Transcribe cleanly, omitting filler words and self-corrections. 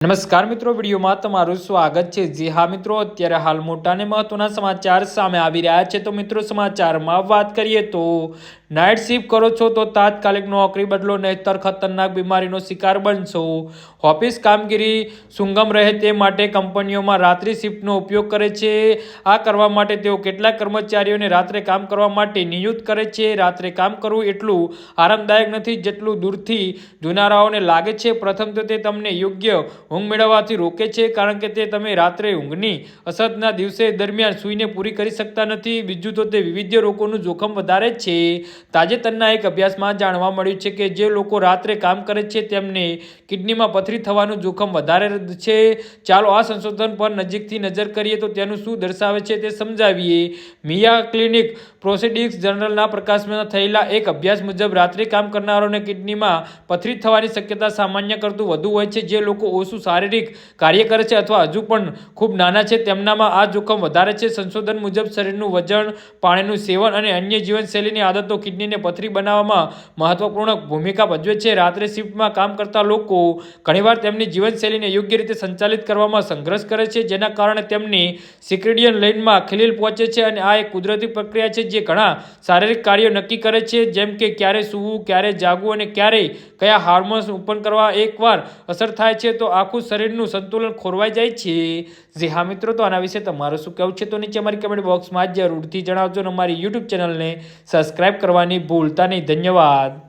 નમસ્કાર મિત્રો, વિડીયોમાં તમારું સ્વાગત છે। જી હા મિત્રો, અત્યારે હાલ મોટા અને મહત્વના સમાચાર સામે આવી રહ્યા છે। તો મિત્રો, સમાચારમાં વાત કરીએ તો નાઇટ શિફ્ટ કરો છો તો તાત્કાલિક નોકરી બદલો, નહીતર ખતરનાક બીમારીનો શિકાર બનશો। ઓફિસ કામગીરી સુગમ રહે તે માટે કંપનીઓમાં રાત્રિ શિફ્ટનો ઉપયોગ કરે છે। આ કરવા માટે તેઓ કેટલાક કર્મચારીઓને રાત્રે કામ કરવા માટે નિયુક્ત કરે છે। રાત્રે કામ કરવું એટલું આરામદાયક નથી જેટલું દૂરથી જોનારાઓને લાગે છે। પ્રથમ તો તે તમને યોગ્ય ઊંઘ મેળવવાથી રોકે છે, કારણ કે તમે રાત્રે ઊંઘની અસરના દિવસે દરમિયાન સૂઈને પૂરી કરી શકતા નથી। બીજું તો તે વિવિધ રોગોનું જોખમ વધારે છે। તાજેતરના એક અભ્યાસમાં જાણવા મળ્યું છે કે જે લોકો રાત્રે કામ કરે છે તેમને કિડનીમાં પથરી થવાનું જોખમ વધારે છે। ચાલો આ સંશોધન પર નજીકથી નજર કરીએ તો તેનું શું દર્શાવે છે તે સમજાવીએ। મિયા ક્લિનિક પ્રોસેડિક્સ જર્નલના પ્રકાશમાં થયેલા એક અભ્યાસ મુજબ રાત્રે કામ કરનારાઓને કિડનીમાં પથરી થવાની શક્યતા સામાન્ય કરતું વધુ હોય છે। જે લોકો ઓછું શારીરિક કાર્ય કરે છે અથવા હજુ પણ ખૂબ નાના છે તેમનામાં આ જોખમ વધારે છે। સંશોધન મુજબ શરીરનું વજન, પાણીનું સેવન અને અન્ય જીવનશૈલીની આદતો કિડનીને પથરી બનાવવામાં મહત્વપૂર્ણ ભૂમિકા ભજવે છે। રાત્રે શિફ્ટમાં કામ કરતા લોકો ઘણીવાર તેમની જીવનશૈલીને યોગ્ય રીતે સંચાલિત કરવામાં સંઘર્ષ કરે છે, જેના કારણે તેમની સિર્કેડિયન લાઇનમાં ખલેલ પહોંચે છે। અને આ એક કુદરતી પ્રક્રિયા છે જે ઘણા શારીરિક કાર્યો નક્કી કરે છે, જેમ કે ક્યારે સૂવું, ક્યારે જાગવું અને ક્યારે કયા હાર્મોન્સ ઉત્પન્ન કરવા। એકવાર અસર થાય છે તો આખું શરીરનું સંતુલન ખોરવાઈ જાય છે। જી હા મિત્રો, તો આના વિશે તમારું શું કહેવું છે તો નીચે અમારી કમેન્ટ બોક્સમાં જરૂરથી જણાવજો અને અમારી યુટ્યુબ ચેનલને સબસ્ક્રાઇબ કરવાની ભૂલતા નહીં। ધન્યવાદ।